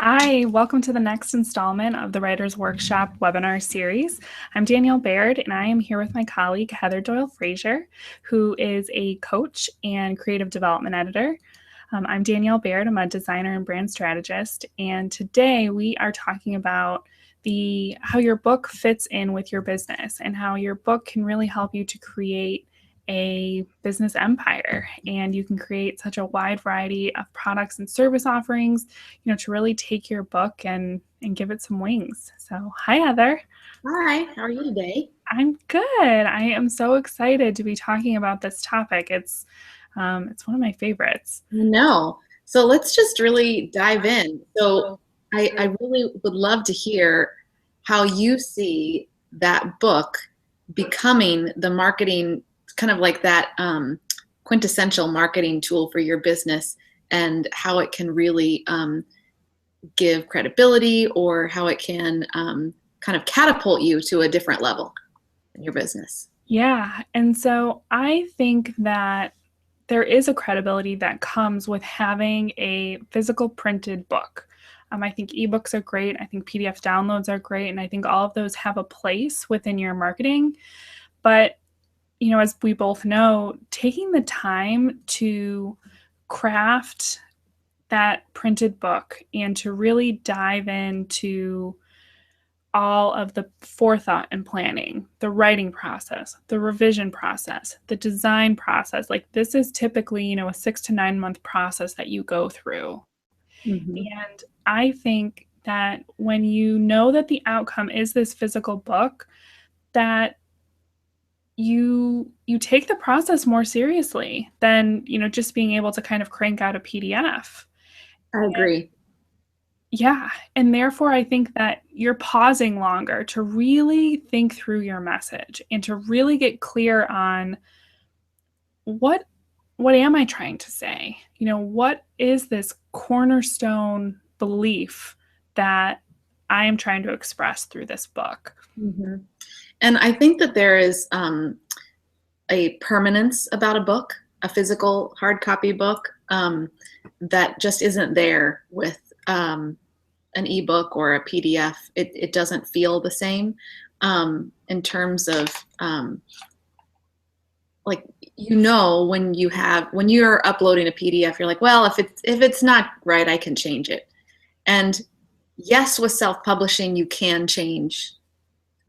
Hi, welcome to the next installment of the Writer's Workshop webinar series. I'm Danielle Baird, and I am here with my colleague Heather Doyle Fraser, who is a coach and creative development editor. I'm Danielle Baird. I'm a designer and brand strategist, and today we are talking about how your book fits in with your business and how your book can really help you to create a business empire, and you can create such a wide variety of products and service offerings, to really take your book and give it some wings. So hi, Heather. Hi, how are you today? I'm good. I am so excited to be talking about this topic. It's one of my favorites. No. So let's just really dive in. So I really would love to hear how you see that book becoming the marketing, kind of like that quintessential marketing tool for your business, and how it can really give credibility, or how it can kind of catapult you to a different level in your business. Yeah, and so I think that there is a credibility that comes with having a physical printed book. I think ebooks are great. I think PDF downloads are great. And I think all of those have a place within your marketing. But, as we both know, taking the time to craft that printed book and to really dive into all of the forethought and planning, the writing process, the revision process, the design process. Like, this is typically, a 6 to 9 month process that you go through. Mhm. And I think that when you know that the outcome is this physical book, that you take the process more seriously than, just being able to kind of crank out a PDF. I agree. Yeah, and therefore I think that you're pausing longer to really think through your message and to really get clear on what what am I trying to say? What is this cornerstone belief that I am trying to express through this book? Mhm. And I think that there is a permanence about a book, a physical hard copy book, that just isn't there with an ebook or a PDF. It doesn't feel the same in terms of like, when you're uploading a PDF, you're like, well, if it's not right, I can change it. And yes, with self-publishing, you can change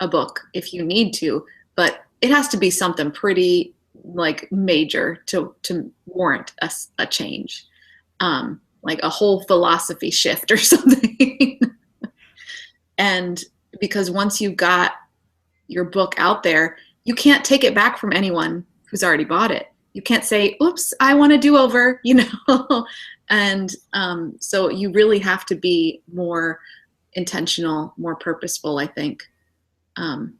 a book if you need to, but it has to be something pretty like major to warrant a change, like a whole philosophy shift or something. And because once you got your book out there, you can't take it back from anyone who's already bought it. You can't say, oops, I want a do-over. And so you really have to be more intentional, more purposeful, I think, um,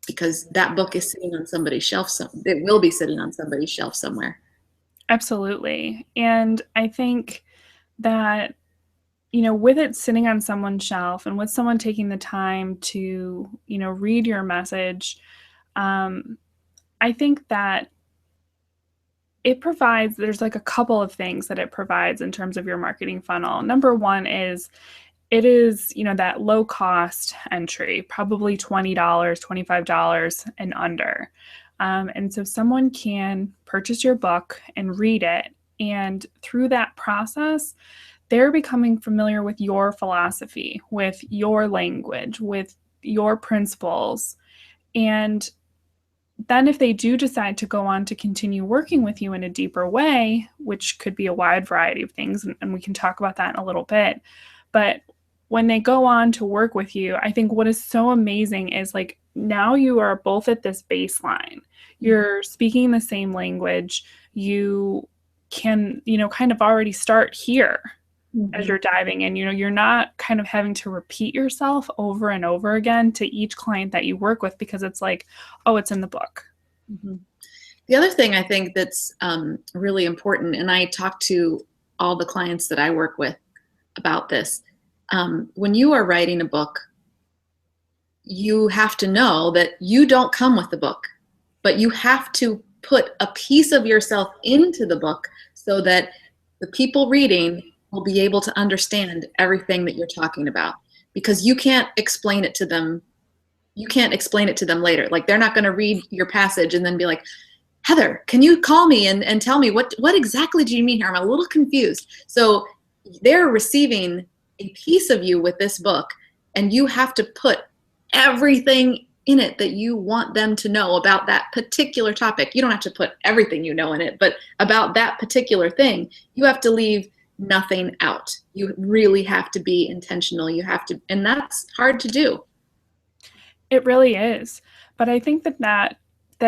because that book is sitting on somebody's shelf. It will be sitting on somebody's shelf somewhere. Absolutely. And I think that, with it sitting on someone's shelf and with someone taking the time to, read your message, um, I think that there's like a couple of things that it provides in terms of your marketing funnel. Number one is it is, that low cost entry, probably $20, $25 and under. And so someone can purchase your book and read it. And through that process, they're becoming familiar with your philosophy, with your language, with your principles. And then if they do decide to go on to continue working with you in a deeper way, which could be a wide variety of things, and we can talk about that in a little bit, but when they go on to work with you, I think what is so amazing is, like, now you are both at this baseline. You're speaking the same language. You can, kind of already start here as Mm-hmm. you're diving in. You're not kind of having to repeat yourself over and over again to each client that you work with, because it's like, oh, it's in the book. Mm-hmm. The other thing I think that's really important, and I talk to all the clients that I work with about this, when you are writing a book, you have to know that you don't come with the book, but you have to put a piece of yourself into the book so that the people reading will be able to understand everything that you're talking about, because you can't explain it to them. You can't explain it to them later. Like, they're not going to read your passage and then be like, Heather, can you call me and tell me what exactly do you mean here? I'm a little confused. So they're receiving a piece of you with this book, and you have to put everything in it that you want them to know about that particular topic. You don't have to put everything you know in it, but about that particular thing, you have to leave nothing out. You really have to be intentional. You have to, and that's hard to do. It really is. But I think that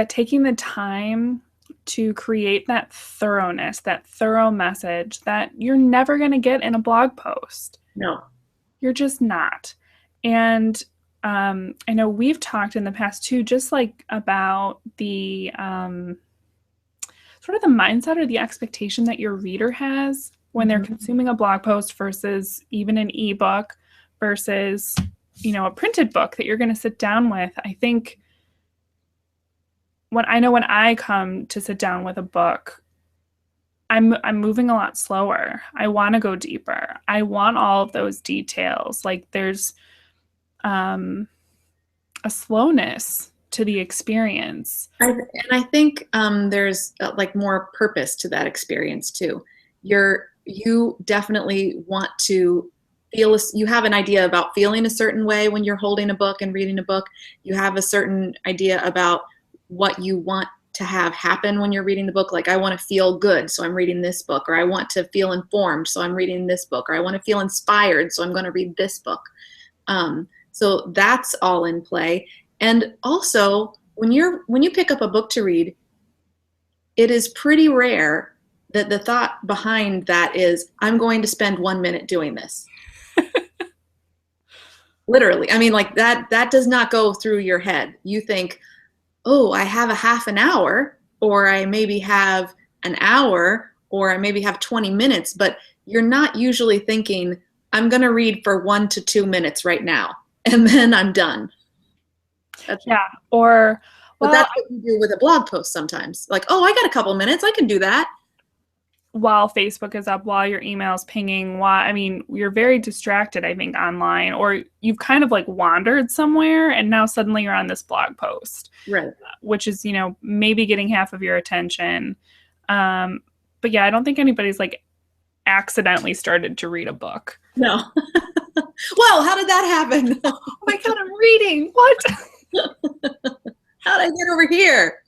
taking the time to create that thoroughness, that thorough message that you're never going to get in a blog post. No. You're just not. And I know we've talked in the past too, just like about the sort of the mindset or the expectation that your reader has when they're consuming a blog post versus even an ebook versus, you know, a printed book that you're going to sit down with. I think when I come to sit down with a book, I'm moving a lot slower. I want to go deeper. I want all of those details. Like, there's a slowness to the experience. And I think there's like more purpose to that experience too. You definitely want to feel, you have an idea about feeling a certain way when you're holding a book and reading a book. You have a certain idea about what you want to have happen when you're reading the book. Like, I want to feel good, so I'm reading this book, or I want to feel informed, so I'm reading this book, or I want to feel inspired, so I'm going to read this book. So that's all in play. And also, when you pick up a book to read, it is pretty rare that the thought behind that is, I'm going to spend 1 minute doing this. Literally. I mean, like, that does not go through your head. You think, oh, I have a half an hour, or I maybe have an hour, or I maybe have 20 minutes, but you're not usually thinking, I'm going to read for 1 to 2 minutes right now, and then I'm done. Or, well, but that's what you do with a blog post sometimes. Like, oh, I got a couple minutes, I can do that. While Facebook is up, while your email's pinging, I mean, you're very distracted, I think, online, or you've kind of like wandered somewhere and now suddenly you're on this blog post, right? Which is, you know, maybe getting half of your attention. But yeah, I don't think anybody's like accidentally started to read a book. No. Well, how did that happen? Oh my God, I'm reading. What? How did I get over here?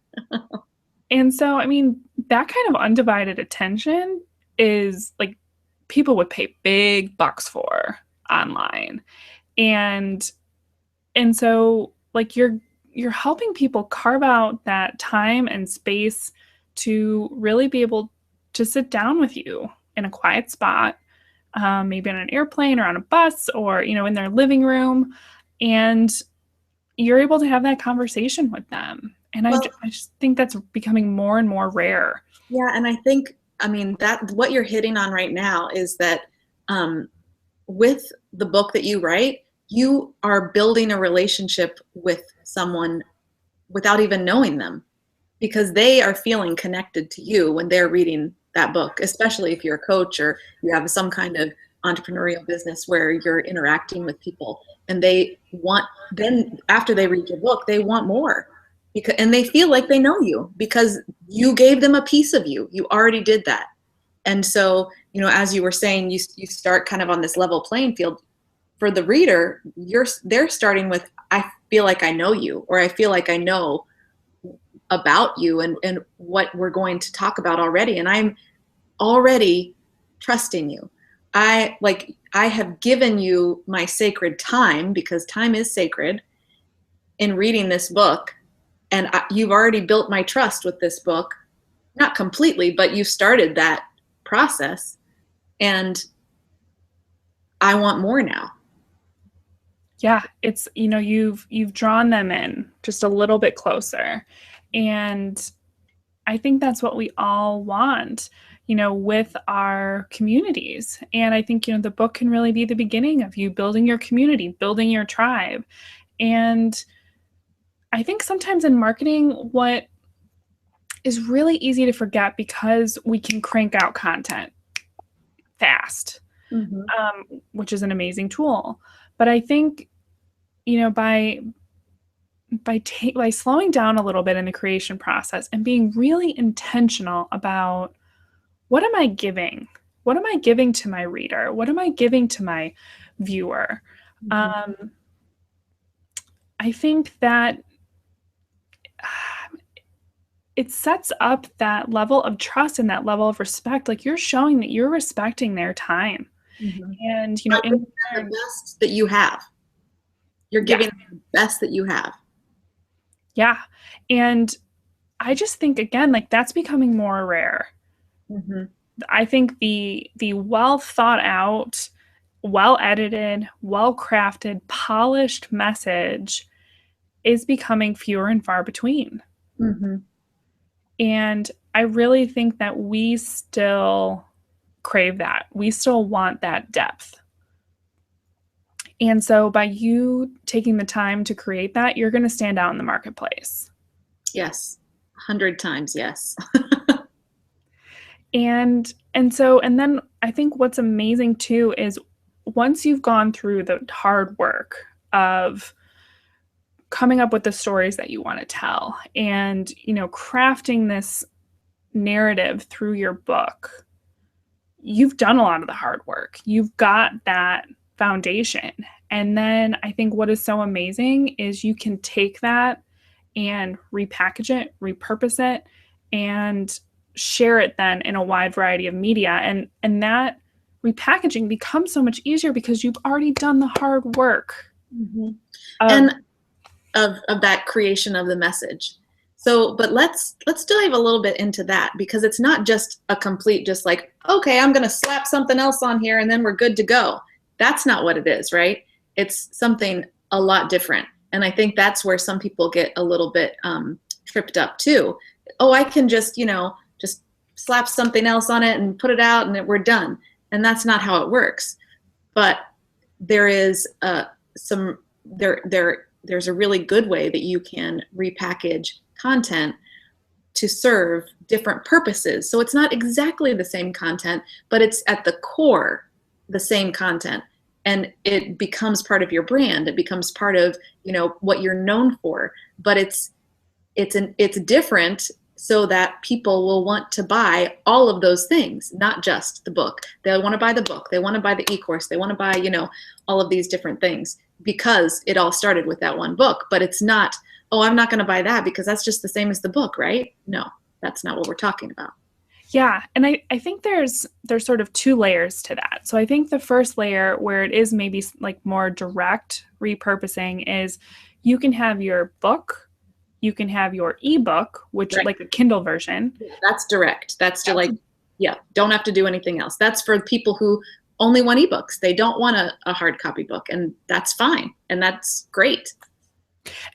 And so, I mean, that kind of undivided attention is like people would pay big bucks for online. And so, like, you're helping people carve out that time and space to really be able to sit down with you in a quiet spot, maybe on an airplane or on a bus, or, you know, in their living room, and you're able to have that conversation with them. And I just think that's becoming more and more rare. Yeah, and I think, I mean, that what you're hitting on right now is that with the book that you write, you are building a relationship with someone without even knowing them, because they are feeling connected to you when they're reading that book, especially if you're a coach or you have some kind of entrepreneurial business where you're interacting with people, and they want, then after they read your book, they want more, because, and they feel like they know you because you gave them a piece of you. You already did that. And so, you know, as you were saying, you start kind of on this level playing field. For the reader, they're starting with, I feel like I know you, or I feel like I know about you and what we're going to talk about already. And I'm already trusting you. I have given you my sacred time, because time is sacred, in reading this book. And you've already built my trust with this book, not completely, but you started that process. And I want more now. Yeah, it's, you know, you've drawn them in just a little bit closer. And I think that's what we all want, you know, with our communities. And I think, you know, the book can really be the beginning of you building your community, building your tribe. And I think sometimes in marketing, what is really easy to forget, because we can crank out content fast. Mm-hmm. which is an amazing tool. But I think, by by slowing down a little bit in the creation process and being really intentional about what am I giving? What am I giving to my reader? What am I giving to my viewer? Mm-hmm. Um, I think that it sets up that level of trust and that level of respect. Like you're showing that you're respecting their time. Mm-hmm. And, Not in giving them turn, the best that you have. You're yeah, giving them the best that you have. yeah. And I just think, again, like that's becoming more rare. Mm-hmm. I think the well thought out, well edited, well crafted, polished message is becoming fewer and far between. Mm-hmm. And I really think that we still crave that. We still want that depth. And so by you taking the time to create that, you're going to stand out in the marketplace. Yes. 100 times yes. And then I think what's amazing too is once you've gone through the hard work of coming up with the stories that you want to tell and crafting this narrative through your book, you've done a lot of the hard work. You've got that foundation. And then I think what is so amazing is you can take that and repackage it, repurpose it, and share it then in a wide variety of media. And that repackaging becomes so much easier because you've already done the hard work Mm-hmm. of And of that creation of the message. So, but let's dive a little bit into that, because it's not just a complete, just like, okay, I'm going to slap something else on here and then we're good to go. That's not what it is, right? It's something a lot different. And I think that's where some people get a little bit tripped up too. Oh, I can just, just slap something else on it and put it out and we're done. And that's not how it works. But there is some there's a really good way that you can repackage content to serve different purposes. So it's not exactly the same content, but it's at the core the same content, and it becomes part of your brand. It becomes part of what you're known for. But it's different, so that people will want to buy all of those things, not just the book. They want to buy the book. They want to buy the e-course. They want to buy all of these different things, because it all started with that one book. But it's not, oh, I'm not going to buy that because that's just the same as the book, right? No, that's not what we're talking about. Yeah, and I think there's sort of two layers to that. So I think the first layer, where it is maybe like more direct repurposing, is you can have your book, you can have your ebook, which Right. like a Kindle version. Yeah, that's direct. That's to That's like, yeah, don't have to do anything else. That's for people who only want ebooks. They don't want a hard copy book, and that's fine. And that's great.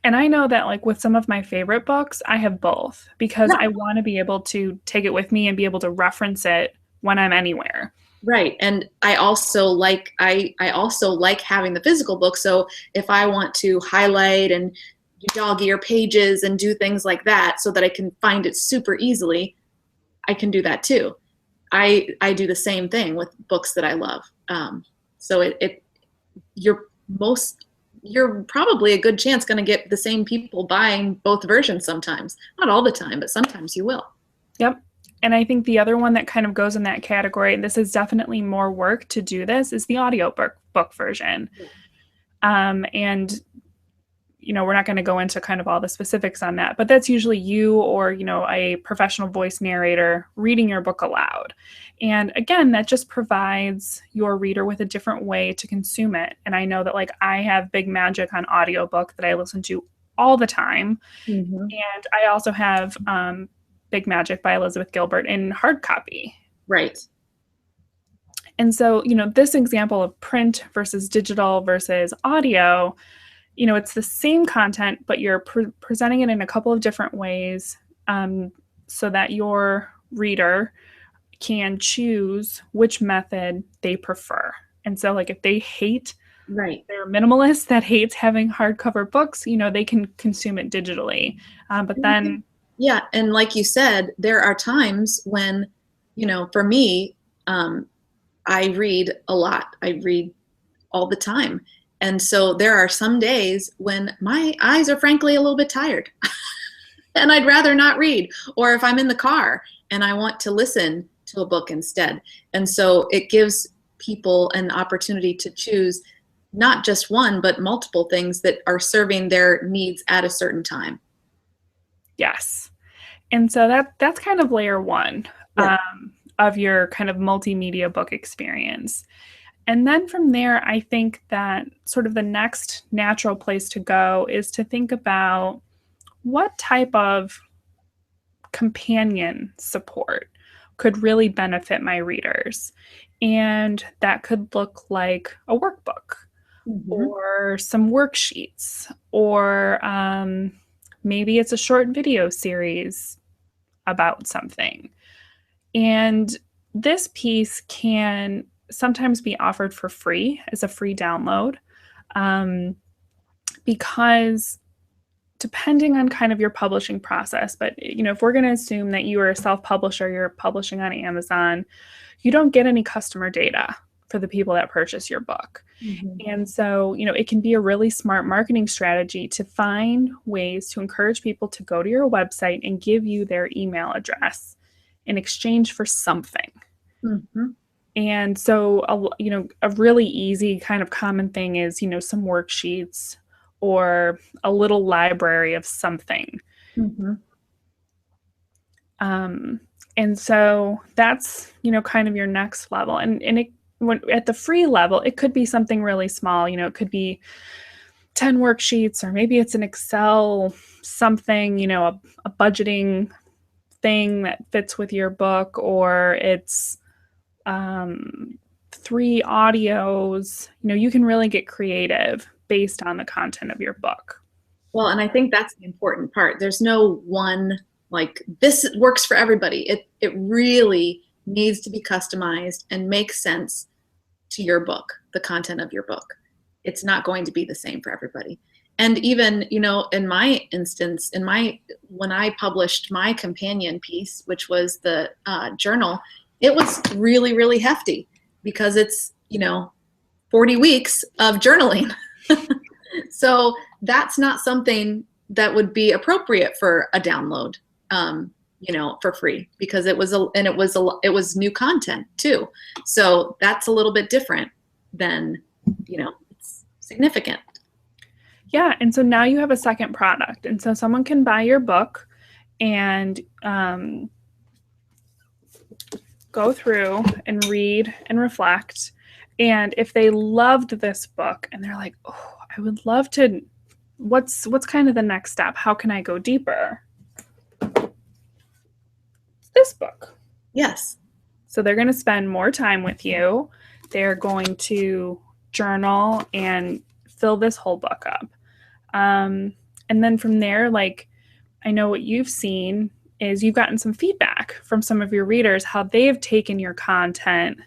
And I know that like with some of my favorite books, I have both because Yeah. I want to be able to take it with me and be able to reference it when I'm anywhere. Right. And I also like having the physical book. So if I want to highlight and dog ear pages and do things like that so that I can find it super easily, I can do that too. I do the same thing with books that I love. So you're most you're probably a good chance going to get the same people buying both versions sometimes. Not all the time, but sometimes you will. Yep. And I think the other one that kind of goes in that category, and this is definitely more work to do this, is the audiobook version. And we're not going to go into kind of all the specifics on that, but that's usually you or, a professional voice narrator reading your book aloud. And again, that just provides your reader with a different way to consume it. And I know that like I have Big Magic on audiobook that I listen to all the time. Mm-hmm. And I also have Big Magic by Elizabeth Gilbert in hard copy. Right. And so, this example of print versus digital versus audio, it's the same content, but you're presenting it in a couple of different ways, so that your reader can choose which method they prefer. And so, like, if they hate, Right. they're minimalist that hates having hardcover books, they can consume it digitally. But then, Yeah, and like you said, there are times when, for me, I read a lot. I read all the time. And so there are some days when my eyes are frankly a little bit tired and I'd rather not read. Or if I'm in the car and I want to listen to a book instead. And so it gives people an opportunity to choose not just one, but multiple things that are serving their needs at a certain time. Yes. And so that's kind of layer one Yeah. of your kind of multimedia book experience. And then from there, I think that sort of the next natural place to go is to think about what type of companion support could really benefit my readers. And that could look like a workbook Mm-hmm. or some worksheets, or maybe it's a short video series about something. And this piece can sometimes be offered for free as a free download, um, because depending on kind of your publishing process, but if we're going to assume that you are a self-publisher, you're publishing on Amazon, you don't get any customer data for the people that purchase your book. Mm-hmm. And so, it can be a really smart marketing strategy to find ways to encourage people to go to your website and give you their email address in exchange for something. Mm-hmm. And so, a really easy kind of common thing is, some worksheets or a little library of something. Mm-hmm. And so that's, kind of your next level. And at the free level, it could be something really small. It could be 10 worksheets, or maybe it's an Excel something, a budgeting thing that fits with your book, or it's 3 audios. You can really get creative based on the content of your book. Well, and I think that's the important part. There's no one, like, this works for everybody. It really needs to be customized and make sense to your book, the content of your book. It's not going to be the same for everybody. And even, in my instance, when I published my companion piece, which was the journal, it was really, really hefty because it's, 40 weeks of journaling. So that's not something that would be appropriate for a download, for free, because it was new content too. So that's a little bit different than, it's significant. Yeah, and so now you have a second product, and so someone can buy your book and go through and read and reflect. And if they loved this book and they're like, oh, I would love to, what's kind of the next step? How can I go deeper? It's this book. Yes. So they're going to spend more time with you. They're going to journal and fill this whole book up. And then from there, like, I know what you've seen is you've gotten some feedback from some of your readers, how they've taken your content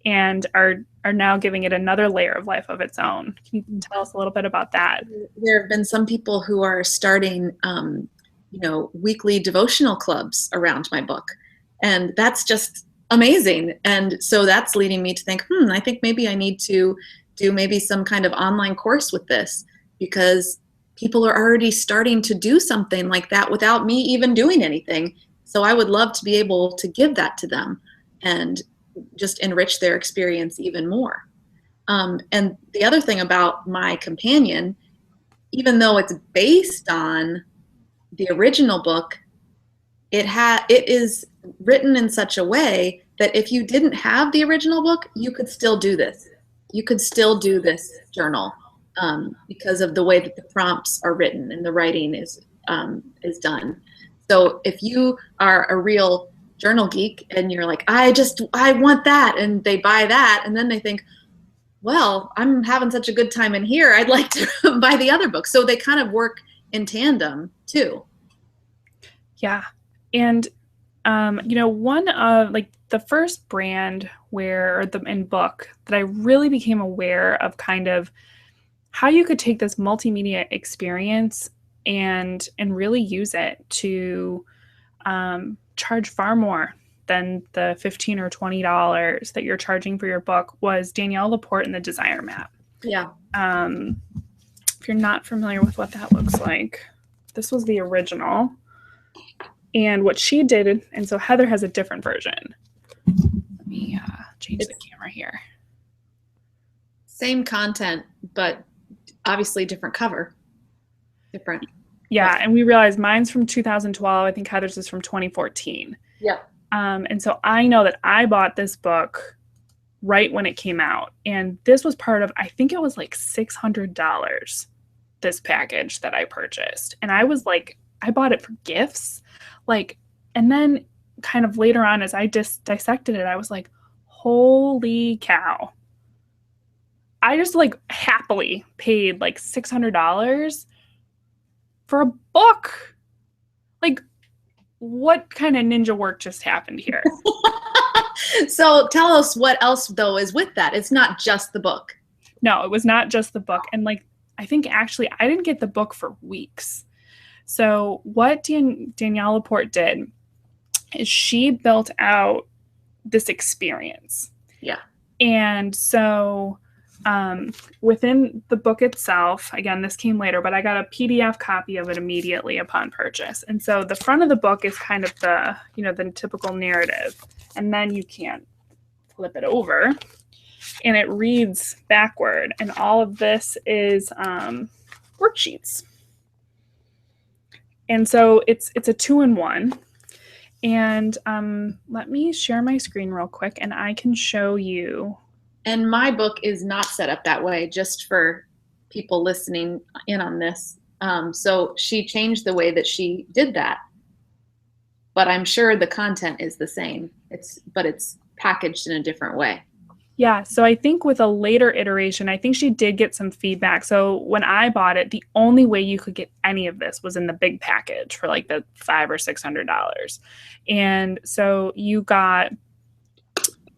and are now giving it another layer of life of its own. Can you tell us a little bit about that? There have been some people who are starting, weekly devotional clubs around my book. And that's just amazing. And so that's leading me to think, I think maybe I need to do maybe some kind of online course with this, because people are already starting to do something like that without me even doing anything. So I would love to be able to give that to them and just enrich their experience even more. And the other thing about my companion, even though it's based on the original book, it is written in such a way that if you didn't have the original book, you could still do this. You could still do this journal, because of the way that the prompts are written and the writing is done. So if you are a real journal geek and you're like, I want that, and they buy that, and then they think, well, I'm having such a good time in here, I'd like to buy the other book. So they kind of work in tandem too. Yeah. And one of like the first brand in book that I really became aware of kind of how you could take this multimedia experience and really use it to charge far more than the $15 or $20 that you're charging for your book was Danielle Laporte and the Desire Map. Yeah. If you're not familiar with what that looks like, this was the original. And what she did, and so Heather has a different version. Let me change the camera here. Same content, but obviously different cover. Different. Yeah, and we realized mine's from 2012. I think Heather's is from 2014. Yeah. And so I know that I bought this book right when it came out. And this was part of, I think it was like $600, this package that I purchased. And I was like, I bought it for gifts. Like, and then kind of later on, as I just dissected it, I was like, holy cow. I just like happily paid like $600 for a book. Like, what kind of ninja work just happened here? So tell us what else though is with that. It's not just the book. No, it was not just the book. And like, I think actually I didn't get the book for weeks. So what Danielle Laporte did is she built out this experience. Yeah. And so within the book itself, again, this came later, but I got a PDF copy of it immediately upon purchase. And so the front of the book is kind of the, you know, the typical narrative. And then you can flip it over and it reads backward. And all of this is worksheets. And so it's a 2-in-1. And let me share my screen real quick and I can show you. And my book is not set up that way, just for people listening in on this. So she changed the way that she did that. But I'm sure the content is the same. But it's packaged in a different way. Yeah, so I think with a later iteration, I think she did get some feedback. So when I bought it, the only way you could get any of this was in the big package for like the $500 or $600. And so you got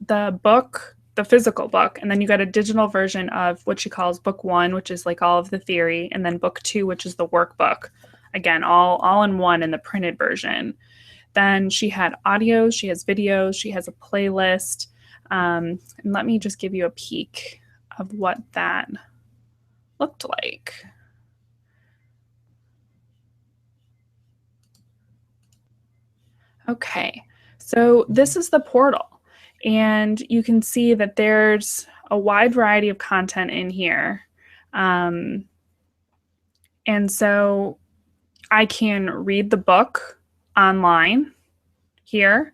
the book, the physical book, and then you got a digital version of what she calls book 1, which is like all of the theory, and then book 2, which is the workbook. Again, all in one in the printed version. Then she had audios, she has videos, she has a playlist. And let me just give you a peek of what that looked like. Okay, so this is the portal, and you can see that there's a wide variety of content in here. And so I can read the book online here.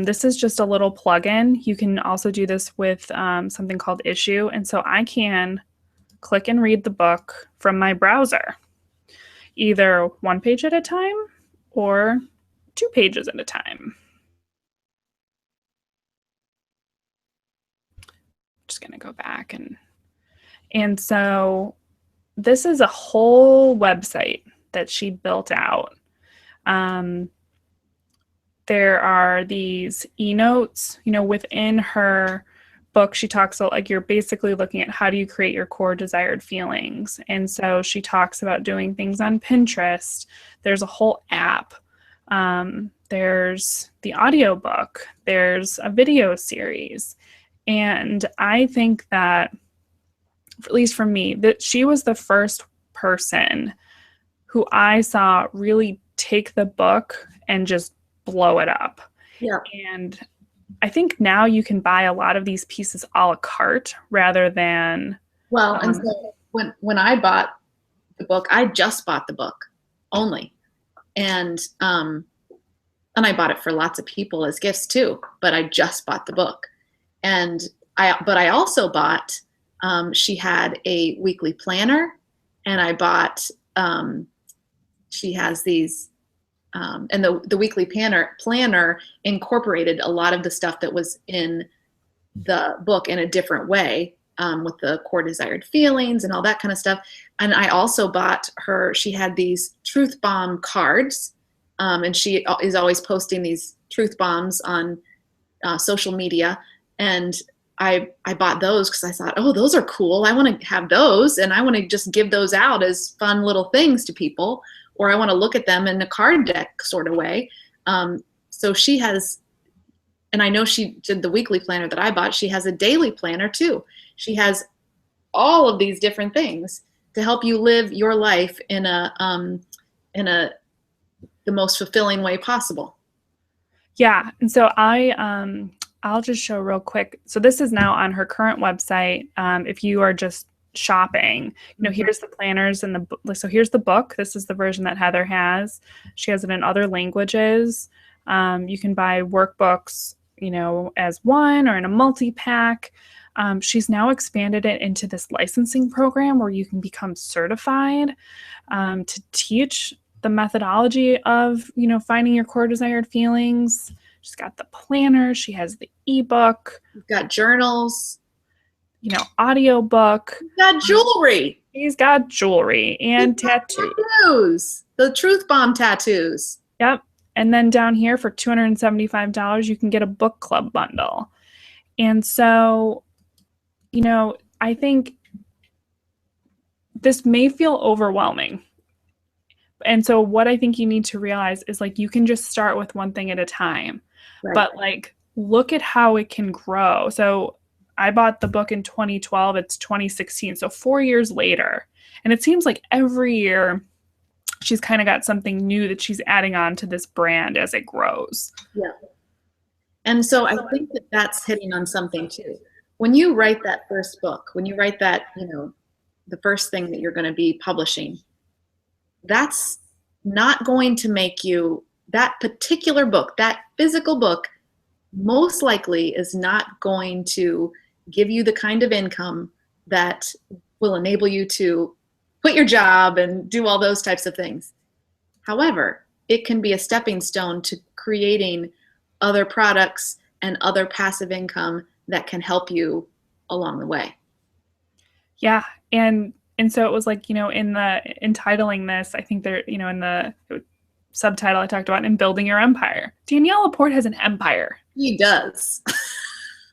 This is just a little plugin. You can also do this with something called Issue. And so I can click and read the book from my browser, either one page at a time or 2 pages at a time. Just going to go back and so this is a whole website that she built out. There are these e-notes, you know, within her book. She talks about like you're basically looking at how do you create your core desired feelings. And so she talks about doing things on Pinterest. There's a whole app. There's the audiobook. There's a video series. And I think that, at least for me, that she was the first person who I saw really take the book and just blow it up. Yeah. And I think now you can buy a lot of these pieces a la carte rather than. Well, and so when I bought the book, I just bought the book only. And I bought it for lots of people as gifts too, but I just bought the book. And I also bought, she had a weekly planner, and I bought, she has these, and the weekly planner incorporated a lot of the stuff that was in the book in a different way, with the core desired feelings and all that kind of stuff. And I also bought her, she had these truth bomb cards, and she is always posting these truth bombs on social media. And I bought those because I thought, oh, those are cool. I want to have those, and I want to just give those out as fun little things to people, or I want to look at them in a card deck sort of way. So she has and I know she did the weekly planner that I bought. She has a daily planner too. She has all of these different things to help you live your life in a the most fulfilling way possible. Yeah. And so I'll just show real quick. So this is now on her current website. If you are just shopping, Mm-hmm. here's the planners and so here's the book. This is the version that Heather has. She has it in other languages. You can buy workbooks, as one or in a multi-pack. She's now expanded it into this licensing program where you can become certified to teach the methodology of, finding your core desired feelings. She's got the planner. She has the ebook. You've got journals. Audiobook. You've got jewelry. She's got jewelry and tattoos. The truth bomb tattoos. Yep. And then down here for $275, you can get a book club bundle. And so, I think this may feel overwhelming. And so what I think you need to realize is like, you can just start with one thing at a time, Right. but like, look at how it can grow. So I bought the book in 2012. It's 2016. So 4 years later, and it seems like every year she's kind of got something new that she's adding on to this brand as it grows. Yeah. And so I think that that's hitting on something too. When you write that first book, when you write that, the first thing that you're going to be publishing, that's not going to make you, that particular book, that physical book, most likely is not going to give you the kind of income that will enable you to quit your job and do all those types of things. However, it can be a stepping stone to creating other products and other passive income that can help you along the way. Yeah. And so it was like, in the entitling this, I think there, in the subtitle I talked about in building your empire. Danielle Laporte has an empire. He does.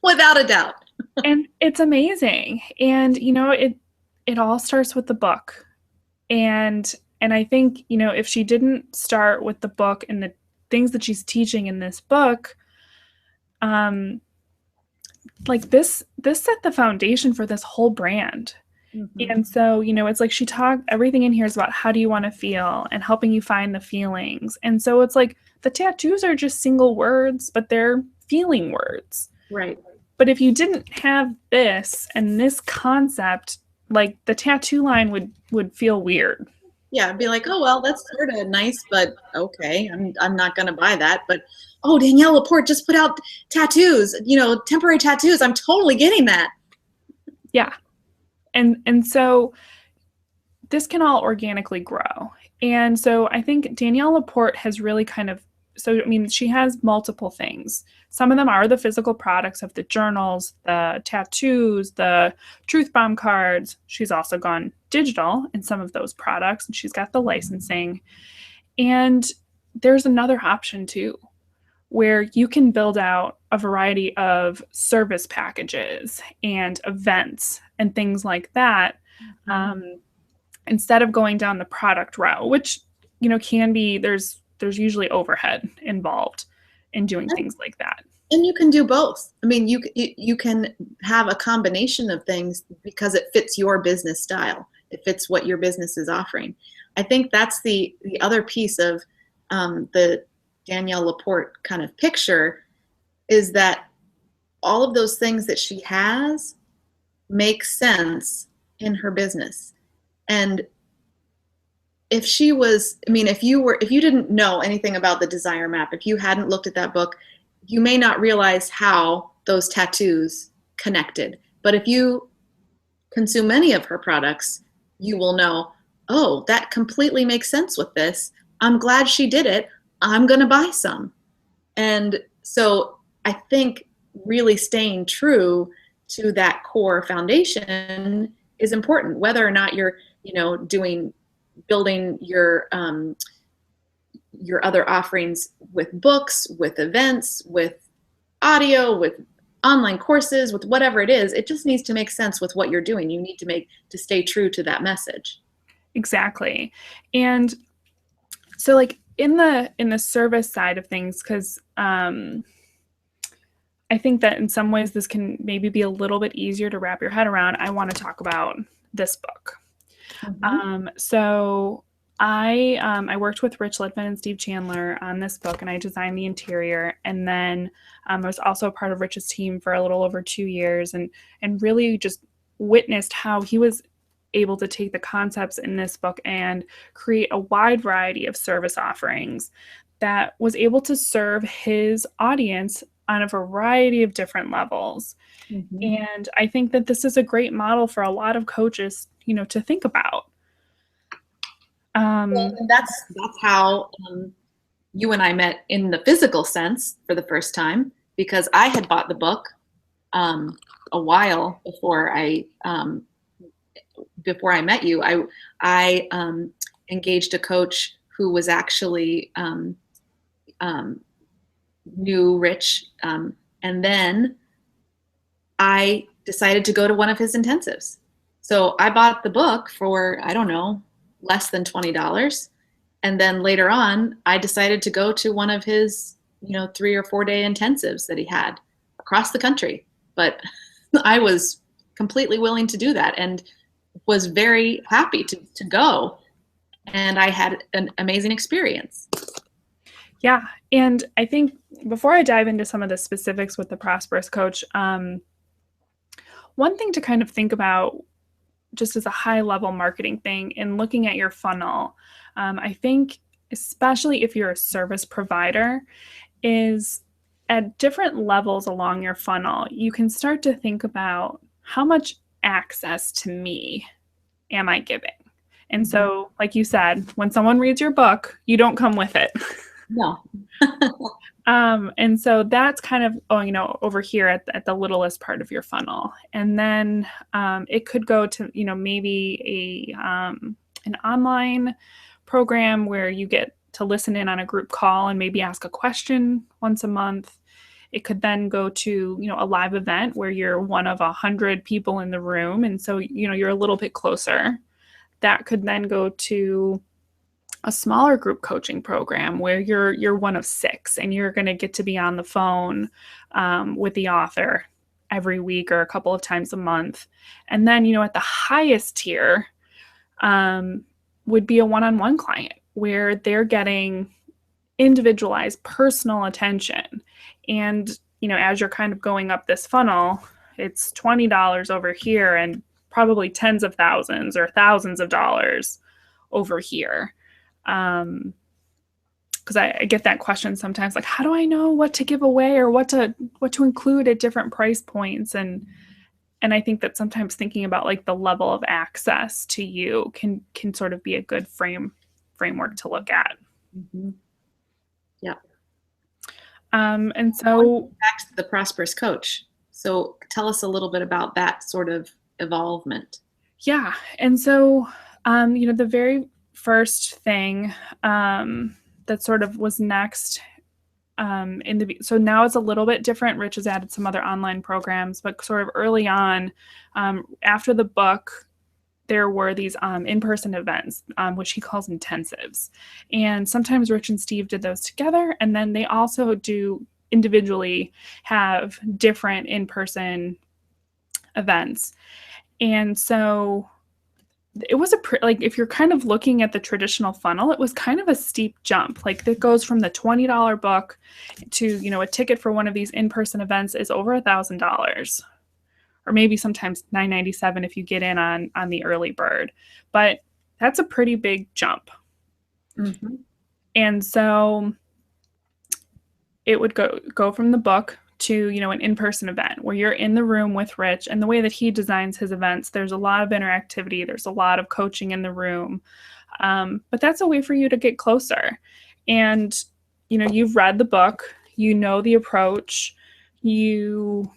Without a doubt. And it's amazing. And, it all starts with the book. And I think, if she didn't start with the book and the things that she's teaching in this book, like this set the foundation for this whole brand. Mm-hmm. And so, it's like everything in here is about how do you want to feel and helping you find the feelings. And so it's like the tattoos are just single words, but they're feeling words. Right. But if you didn't have this and this concept, like the tattoo line would feel weird. Yeah, I'd be like, oh, well, that's sort of nice, but okay, I'm not going to buy that. But, oh, Danielle Laporte just put out tattoos, temporary tattoos. I'm totally getting that. Yeah. And so this can all organically grow. And so I think Danielle Laporte has really she has multiple things. Some of them are the physical products of the journals, the tattoos, the truth bomb cards. She's also gone digital in some of those products, and she's got the licensing. And there's another option too, where you can build out a variety of service packages and events and things like that, instead of going down the product route, which, can be, there's usually overhead involved in doing things like that. And you can do both. I mean, you can have a combination of things because it fits your business style. It fits what your business is offering. I think that's the other piece of the Danielle Laporte kind of picture, is that all of those things that she has make sense in her business. And if you didn't know anything about the Desire Map, if you hadn't looked at that book, you may not realize how those tattoos connected. But if you consume any of her products, you will know, oh, that completely makes sense with this. I'm glad she did it. I'm going to buy some. And so I think really staying true to that core foundation is important, whether or not you're, building your other offerings with books, with events, with audio, with online courses, with whatever it is. It just needs to make sense with what you're doing. You need to stay true to that message. Exactly. And so like in the service side of things, because I think that in some ways this can maybe be a little bit easier to wrap your head around. I want to talk about this book. Mm-hmm. So I worked with Rich Litvin and Steve Chandler on this book, and I designed the interior. And then I was also a part of Rich's team for a little over 2 years, and really just witnessed how he was able to take the concepts in this book and create a wide variety of service offerings that was able to serve his audience on a variety of different levels. Mm-hmm. And I think that this is a great model for a lot of coaches, to think about. Well, and that's how you and I met in the physical sense for the first time, because I had bought the book a while before I met you. I engaged a coach who was actually knew Rich, and then I decided to go to one of his intensives. So I bought the book for, I don't know, less than $20. And then later on, I decided to go to one of his, 3 or 4 day intensives that he had across the country. But I was completely willing to do that and was very happy to go. And I had an amazing experience. Yeah. And I think before I dive into some of the specifics with the Prosperous Coach, one thing to kind of think about just as a high level marketing thing in looking at your funnel, I think, especially if you're a service provider, is at different levels along your funnel, you can start to think about how much access to me am I giving? And so, like you said, when someone reads your book, you don't come with it. No. And so that's kind of, over here at the littlest part of your funnel. And then it could go to, maybe an online program where you get to listen in on a group call and maybe ask a question once a month. It could then go to, a live event where you're one of 100 people in the room. And so, you're a little bit closer. That could then go to a smaller group coaching program where you're one of 6 and you're going to get to be on the phone with the author every week or a couple of times a month. And then, at the highest tier would be a one-on-one client where they're getting individualized personal attention. And, as you're kind of going up this funnel, it's $20 over here and probably tens of thousands or thousands of dollars over here. Because I get that question sometimes, like, how do I know what to give away or what to include at different price points? And I think that sometimes thinking about like the level of access to you can sort of be a good framework to look at. Mm-hmm. Yeah. And so back to the Prosperous Coach. So tell us a little bit about that sort of evolvement. Yeah. And so, the very first thing that sort of was next so now it's a little bit different. Rich has added some other online programs, but sort of early on, after the book, there were these in-person events, which he calls intensives. And sometimes Rich and Steve did those together. And then they also do individually have different in-person events. And so it was like, if you're kind of looking at the traditional funnel, it was kind of a steep jump. Like that goes from the $20 book to, a ticket for one of these in-person events is over $1,000. Or maybe sometimes $997 if you get in on the early bird. But that's a pretty big jump. Mm-hmm. And so it would go from the book to, an in-person event where you're in the room with Rich. And the way that he designs his events, there's a lot of interactivity. There's a lot of coaching in the room. But that's a way for you to get closer. And, you've read the book, the approach, you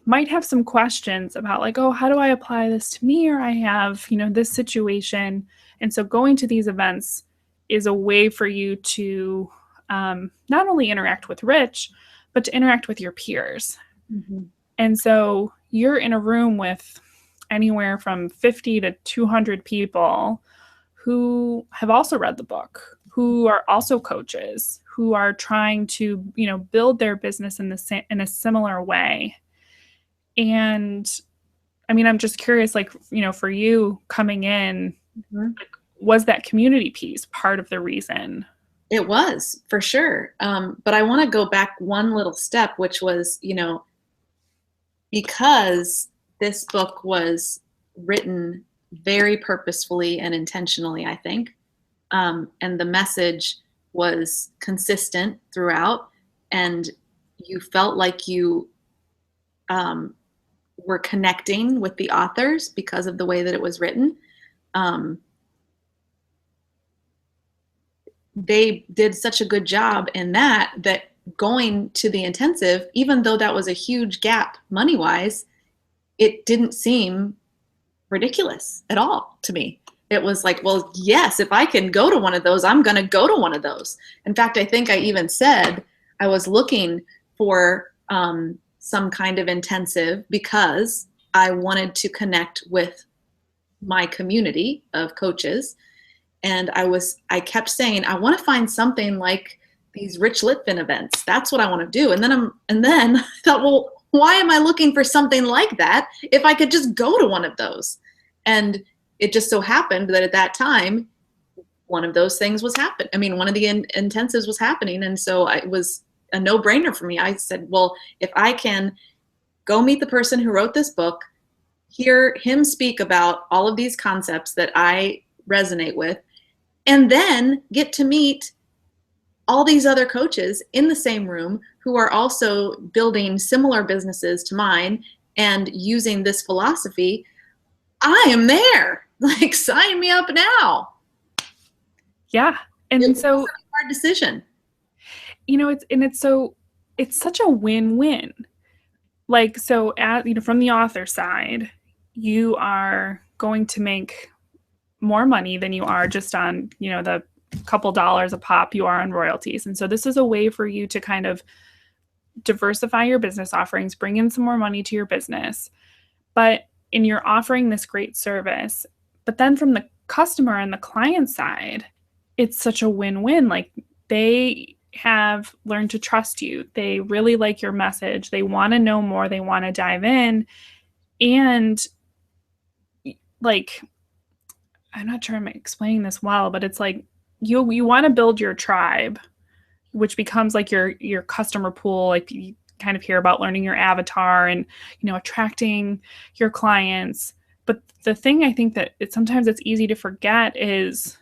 might have some questions about like, oh, how do I apply this to me? Or I have, this situation. And so going to these events is a way for you to not only interact with Rich, but to interact with your peers. Mm-hmm. And so you're in a room with anywhere from 50 to 200 people who have also read the book, who are also coaches, who are trying to, build their business in a similar way. And I mean, I'm just curious, like, for you coming in, Mhm. like, was that community piece part of the reason? It was for sure. But I want to go back one little step, which was, because this book was written very purposefully and intentionally, I think, and the message was consistent throughout, and you felt like you um, were connecting with the authors because of the way that it was written. Um, they did such a good job in that going to the intensive, even though that was a huge gap money wise, it didn't seem ridiculous at all to me. It was like, well, yes, if I can go to one of those, I'm going to go to one of those. In fact, I think I even said I was looking for some kind of intensive because I wanted to connect with my community of coaches. And I kept saying, I want to find something like these Rich Litvin events. That's what I want to do. And then I thought, well, why am I looking for something like that if I could just go to one of those? And it just so happened that at that time, one of those things was happening. I mean, one of the intensives was happening. And so it was a no brainer for me. I said, well, if I can go meet the person who wrote this book, hear him speak about all of these concepts that I resonate with, and then get to meet all these other coaches in the same room who are also building similar businesses to mine and using this philosophy, I am there. Like, sign me up now. Yeah. It And wasn't so, a hard decision. it's such a win-win. Like, so from the author side, you are going to make more money than you are just on, the couple dollars a pop you are on royalties. And so this is a way for you to kind of diversify your business offerings, bring in some more money to your business. But and you're offering this great service. But then from the customer and the client side, it's such a win-win. Like, they have learned to trust you. They really like your message. They want to know more. They want to dive in. And like, I'm not sure I'm explaining this well, but it's like you want to build your tribe, which becomes like your customer pool. Like, you kind of hear about learning your avatar and attracting your clients. But the thing I think that sometimes it's easy to forget is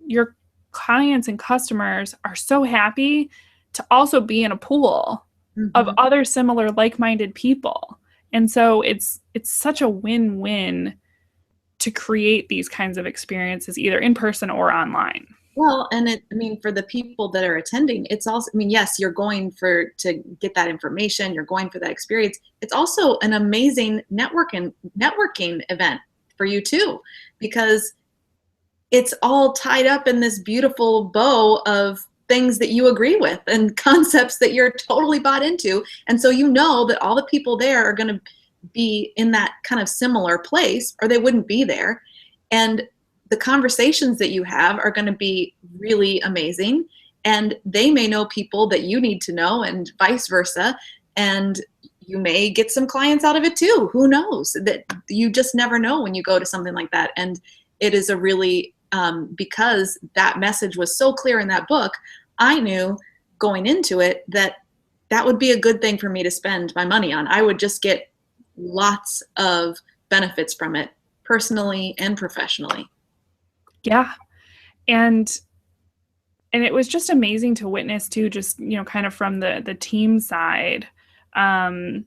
your clients and customers are so happy to also be in a pool of Mm-hmm. other similar like-minded people. And so it's such a win-win to create these kinds of experiences either in person or online. Well, and I mean, for the people that are attending, it's also, I mean, yes, you're going to get that information, you're going for that experience. It's also an amazing networking event for you too, because it's all tied up in this beautiful bow of things that you agree with and concepts that you're totally bought into. And so you know that all the people there are going to be in that kind of similar place, or they wouldn't be there. And the conversations that you have are going to be really amazing. And they may know people that you need to know, and vice versa. And you may get some clients out of it too. Who knows? That you just never know when you go to something like that. And it is a really, because that message was so clear in that book, I knew going into it that that would be a good thing for me to spend my money on. I would just get lots of benefits from it, personally and professionally. Yeah. And it was just amazing to witness too, just kind of from the team side, um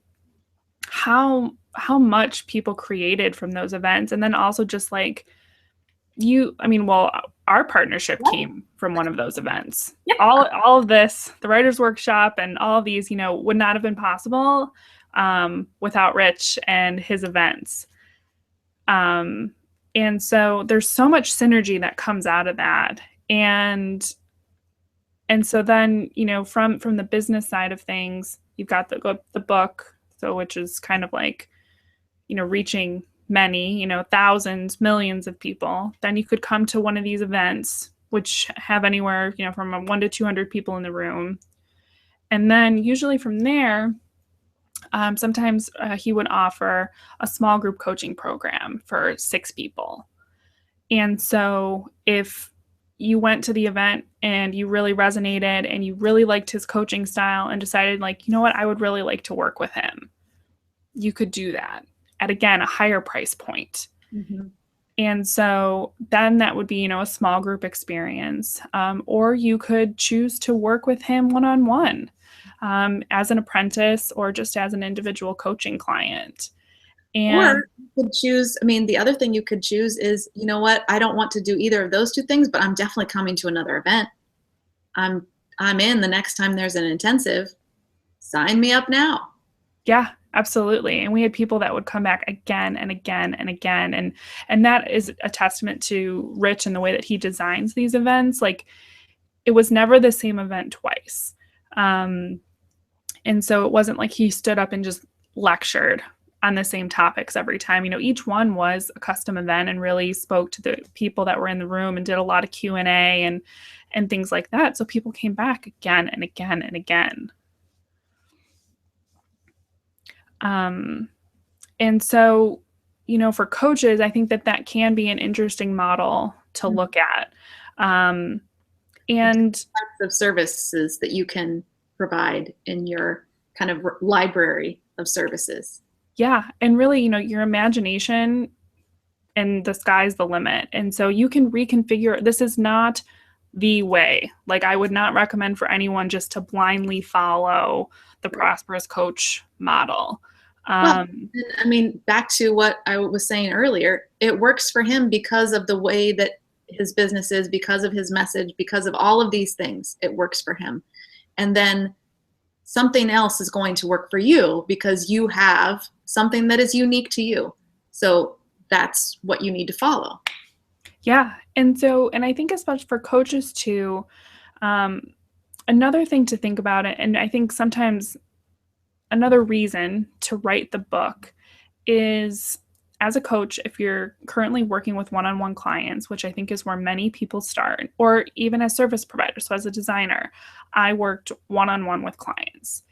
how much people created from those events. And then also just like I mean, well, our partnership came from one of those events. Yeah. All of this, the writers workshop and all of these, would not have been possible without Rich and his events. And so there's so much synergy that comes out of that. And so then, from the business side of things, you've got the book, so which is kind of like, reaching many, thousands, millions of people. Then you could come to one of these events, which have anywhere, from 1 to 200 people in the room. And then usually from there, sometimes he would offer a small group coaching program for 6 people. And so if you went to the event and you really resonated and you really liked his coaching style and decided, like, you know what, I would really like to work with him, you could do that at, again, a higher price point. Mm-hmm. And so then that would be, a small group experience. Or you could choose to work with him one-on-one as an apprentice or just as an individual coaching client. And Or you could choose, I mean, the other thing you could choose is, you know what, I don't want to do either of those two things, but I'm definitely coming to another event. I'm in the next time there's an intensive. Sign me up now. yeah, absolutely. And we had people that would come back again and again and again. And that is a testament to Rich and the way that he designs these events. Like, it was never the same event twice. And so it wasn't like he stood up and just lectured on the same topics every time. Each one was a custom event and really spoke to the people that were in the room and did a lot of Q&A and things like that. So people came back again and again and again. And so, for coaches, I think that can be an interesting model to look at. And types of services that you can provide in your kind of library of services. yeah, and really, your imagination and the sky's the limit. And so you can reconfigure. This is not the way. Like, I would not recommend for anyone just to blindly follow the prosperous coach model. Well, I mean, back to what I was saying earlier, it works for him because of the way that his business is, because of his message, because of all of these things. It works for him. And then something else is going to work for you because you have something that is unique to you. So that's what you need to follow. Yeah. And I think especially for coaches too, another thing to think about it, and I think sometimes another reason to write the book is, as a coach, if you're currently working with one-on-one clients, which I think is where many people start, or even as service providers. So as a designer, I worked one-on-one with clients,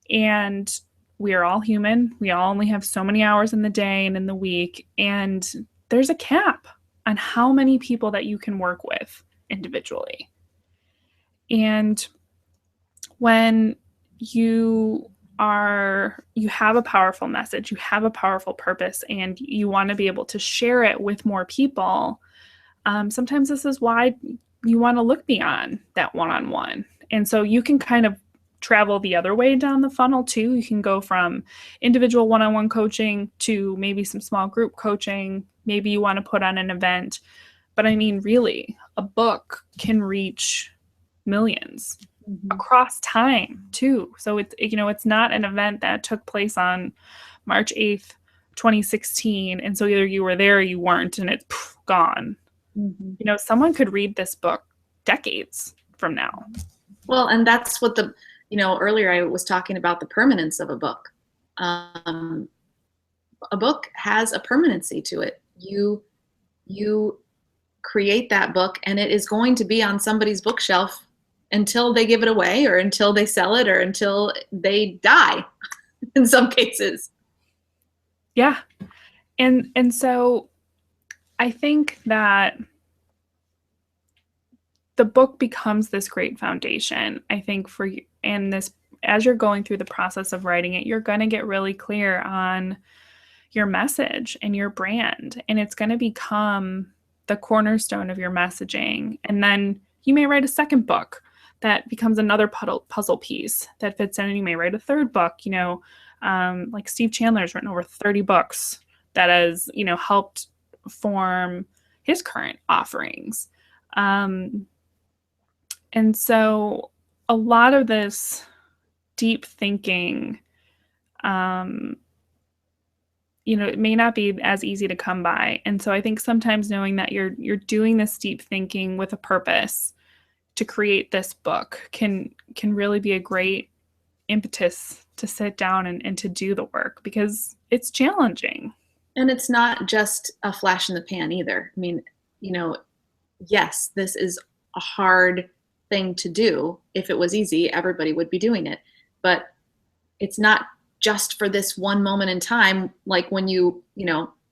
and we are all human. We all only have so many hours in the day and in the week, and there's a cap on how many people that you can work with individually. And when you have a powerful message, you have a powerful purpose, and you want to be able to share it with more people, sometimes this is why you want to look beyond that one-on-one. And so you can kind of travel the other way down the funnel too. You can go from individual one-on-one coaching to maybe some small group coaching. Maybe you want to put on an event. But I mean, really, a book can reach millions across time too. So it's not an event that took place on March 8th, 2016. And so either you were there or you weren't, and it's gone. Someone could read this book decades from now. Well, and that's what earlier I was talking about the permanence of a book. A book has a permanency to it. You create that book and it is going to be on somebody's bookshelf until they give it away, or until they sell it, or until they die in some cases. Yeah. And so I think that the book becomes this great foundation, I think, for you. And this, as you're going through the process of writing it, you're going to get really clear on your message and your brand, and it's going to become the cornerstone of your messaging. And then you may write a second book that becomes another puzzle piece that fits in, and you may write a third book. Like Steve Chandler's written over 30 books that has, helped form his current offerings. And so a lot of this deep thinking, it may not be as easy to come by. And so I think sometimes knowing that you're doing this deep thinking with a purpose to create this book can really be a great impetus to sit down and to do the work, because it's challenging. And it's not just a flash in the pan either. I mean, yes, this is a hard thing to do. If it was easy, everybody would be doing it. But it's not just for this one moment in time, like when you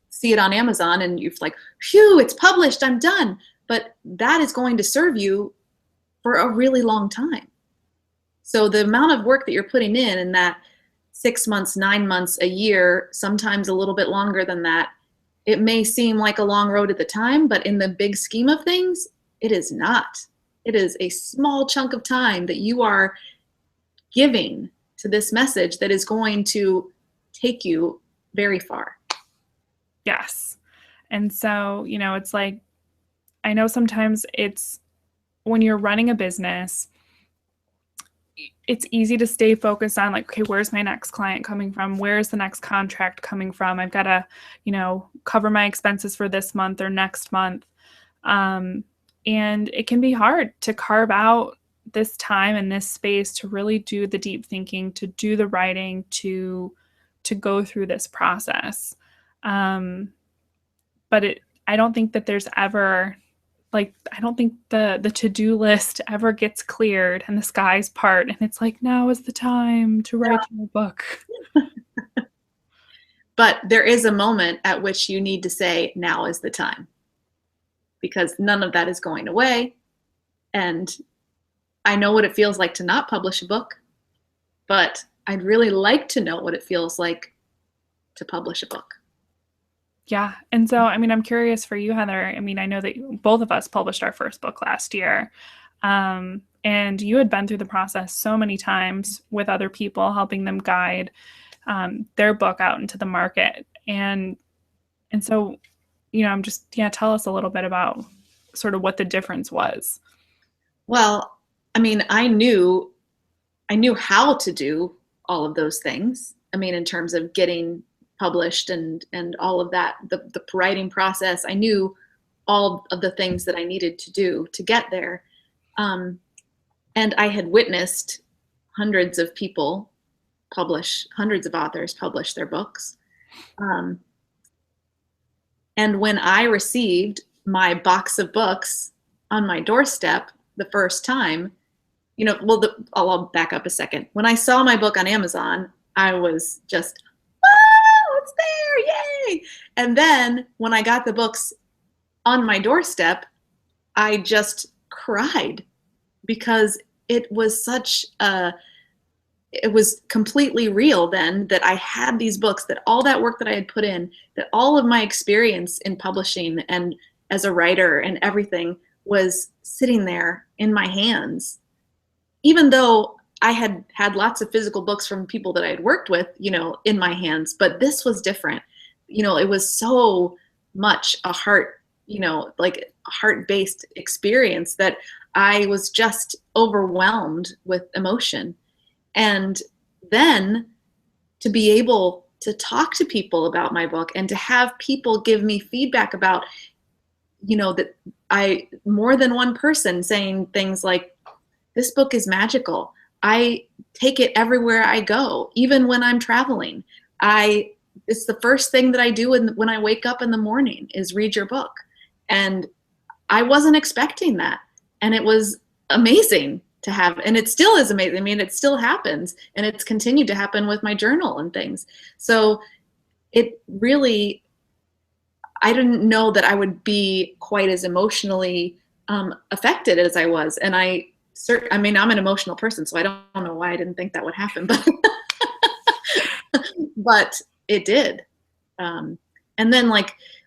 see it on Amazon and you're like, phew, it's published, I'm done. But that is going to serve you for a really long time. So the amount of work that you're putting in that 6 months, 9 months, a year, sometimes a little bit longer than that, it may seem like a long road at the time, but in the big scheme of things, it is not. It is a small chunk of time that you are giving to this message that is going to take you very far. Yes. And so, it's like, I know sometimes it's when you're running a business, it's easy to stay focused on like, okay, where's my next client coming from? Where's the next contract coming from? I've got to, cover my expenses for this month or next month. And it can be hard to carve out this time and this space to really do the deep thinking, to do the writing, to go through this process. But I don't think that there's ever, like, I don't think the to-do list ever gets cleared and the skies part and it's like, now is the time to write your book. But there is a moment at which you need to say, now is the time. Because none of that is going away. And I know what it feels like to not publish a book, but I'd really like to know what it feels like to publish a book. Yeah. And so, I'm curious for you, Heather. I know that both of us published our first book last year. And you had been through the process so many times with other people, helping them guide their book out into the market. And so, tell us a little bit about sort of what the difference was. Well, I knew how to do all of those things. In terms of getting published and all of that, the writing process, I knew all of the things that I needed to do to get there. And I had witnessed hundreds of people hundreds of authors publish their books. And when I received my box of books on my doorstep the first time, I'll back up a second. When I saw my book on Amazon, I was just, oh, it's there, yay! And then when I got the books on my doorstep, I just cried because it was it was completely real then that I had these books, that all that work that I had put in, that all of my experience in publishing and as a writer and everything was sitting there in my hands. Even though I had had lots of physical books from people that I had worked with, in my hands, but this was different. It was so much a heart-based experience that I was just overwhelmed with emotion. And then to be able to talk to people about my book and to have people give me feedback about, that more than one person saying things like, this book is magical. I take it everywhere I go, even when I'm traveling. It's the first thing that I do when I wake up in the morning is read your book. And I wasn't expecting that. And it was amazing to have, and it still is amazing. It still happens, and it's continued to happen with my journal and things. So it really, I didn't know that I would be quite as emotionally affected as I was. And I'm an emotional person, so I don't know why I didn't think that would happen, but it did. And then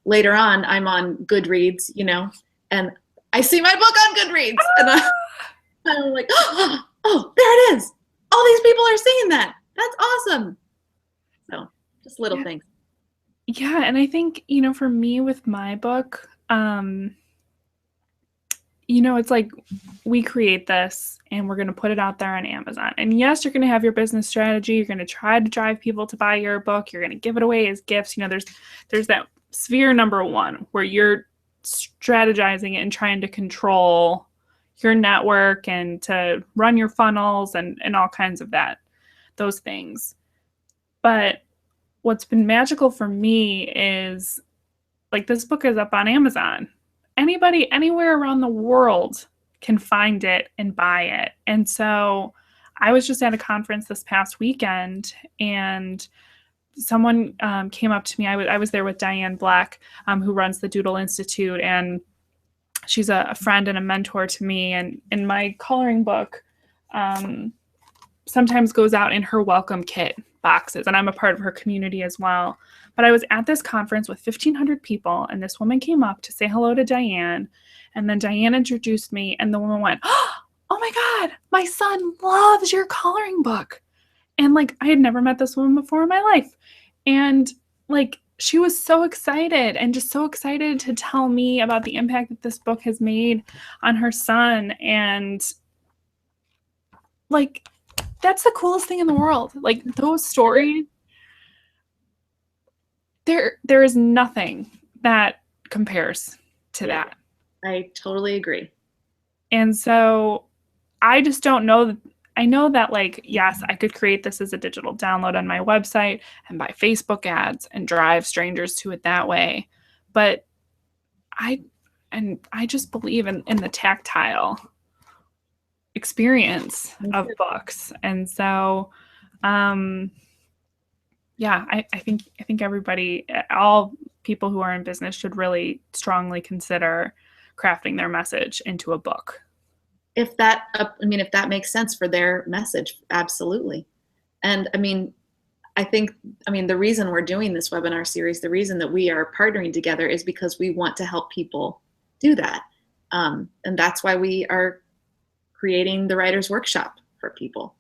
later on, I'm on Goodreads, and I see my book on Goodreads, and I'm like, oh, there it is. All these people are seeing that. That's awesome. So just little things. Yeah. And I think, for me with my book, it's like we create this and we're going to put it out there on Amazon. And yes, you're going to have your business strategy. You're going to try to drive people to buy your book. You're going to give it away as gifts. There's that sphere number one where you're strategizing and trying to control your network and to run your funnels and all kinds of those things. But what's been magical for me is this book is up on Amazon. Anybody anywhere around the world can find it and buy it. And so I was just at a conference this past weekend, and someone came up to me. I was there with Diane Black, who runs the Doodle Institute, and she's a friend and a mentor to me. And in my coloring book, sometimes goes out in her welcome kit boxes, and I'm a part of her community as well. But I was at this conference with 1,500 people, and this woman came up to say hello to Diane, and then Diane introduced me, and the woman went, "Oh my God, my son loves your coloring book." And like, I had never met this woman before in my life. And like, she was so excited, and just so excited to tell me about the impact that this book has made on her son. And like, that's the coolest thing in the world. Like, those stories, there is nothing that compares to that. I totally agree. And so I just don't know. I know that, like, yes, I could create this as a digital download on my website and buy Facebook ads and drive strangers to it that way. But I just believe in the tactile experience of books. And so, yeah, I think everybody, all people who are in business, should really strongly consider crafting their message into a book. If that, if that makes sense for their message, absolutely. And I think, the reason we're doing this webinar series, the reason that we are partnering together is because we want to help people do that. And that's why we are creating the Writer's Workshop for people,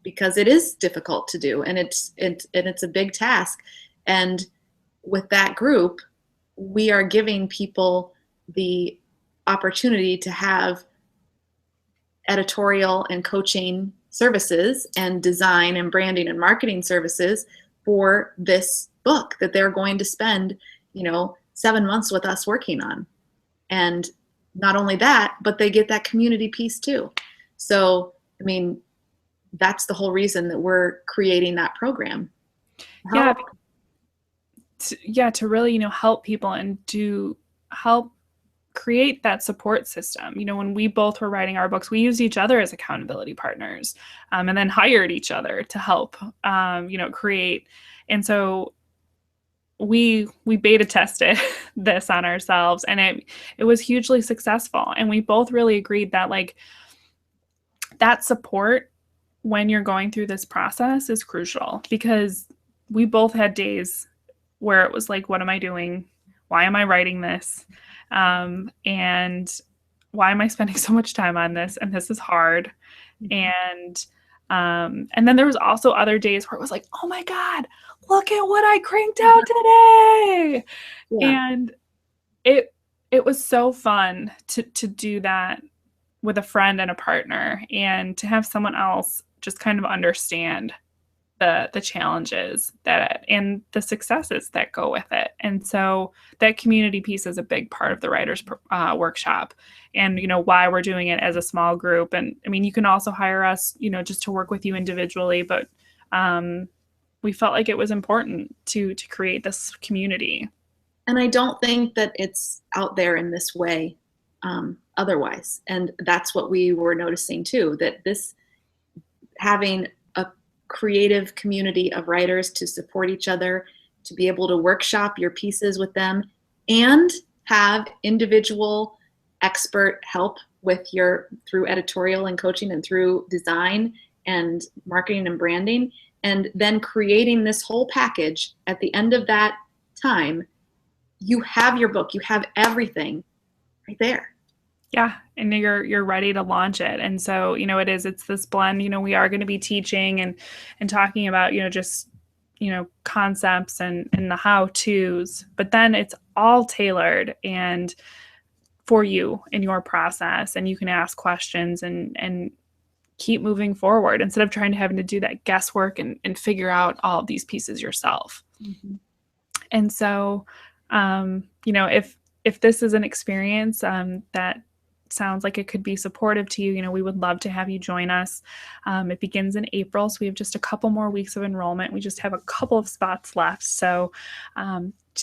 because it is difficult to do, and it's a big task. And with that group, we are giving people the opportunity to have editorial and coaching services and design and branding and marketing services for this book that they're going to spend 7 months with us working on. And not only that, but they get that community piece too. So that's the whole reason that we're creating that program. To really help people and to help create that support system. When we both were writing our books, we used each other as accountability partners, and then hired each other to help, create. And so we beta tested this on ourselves, and it was hugely successful. And we both really agreed that, like, that support when you're going through this process is crucial, because we both had days where it was like, what am I doing? Why am I writing this? And why am I spending so much time on this? And this is hard. And then there was also other days where it was like, oh my God, look at what I cranked out today. Yeah. And it was so fun to do that with a friend and a partner, and to have someone else just kind of understand the challenges and the successes that go with it. And so that community piece is a big part of the Writer's Workshop, and why we're doing it as a small group. And you can also hire us just to work with you individually, but we felt like it was important to create this community. And I don't think that it's out there in this way otherwise. And that's what we were noticing too, that this, having a creative community of writers to support each other, to be able to workshop your pieces with them, and have individual expert help with through editorial and coaching, and through design and marketing and branding, and then creating this whole package. At the end of that time, you have your book, you have everything right there. Yeah, and you're ready to launch it. And so, it's this blend. We are going to be teaching and talking about, just, concepts and the how-tos, but then it's all tailored and for you in your process, and you can ask questions and keep moving forward instead of having to do that guesswork and figure out all of these pieces yourself. Mm-hmm. And so, if this is an experience that sounds like it could be supportive to you, we would love to have you join us. It begins in April, so we have just a couple more weeks of enrollment. We just have a couple of spots left. So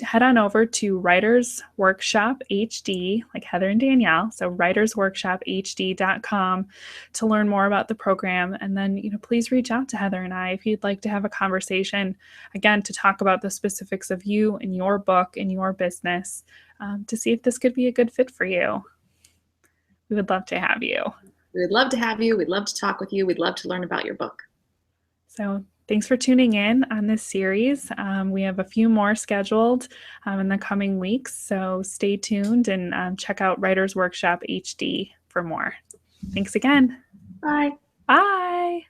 head on over to Writers Workshop HD, like Heather and Danielle. So writersworkshophd.com to learn more about the program. And then, please reach out to Heather and I if you'd like to have a conversation, again, to talk about the specifics of you and your book and your business, to see if this could be a good fit for you. We would love to have you. We'd love to have you. We'd love to talk with you. We'd love to learn about your book. So thanks for tuning in on this series. We have a few more scheduled in the coming weeks, so stay tuned and check out Writers Workshop HD for more. Thanks again. Bye. Bye.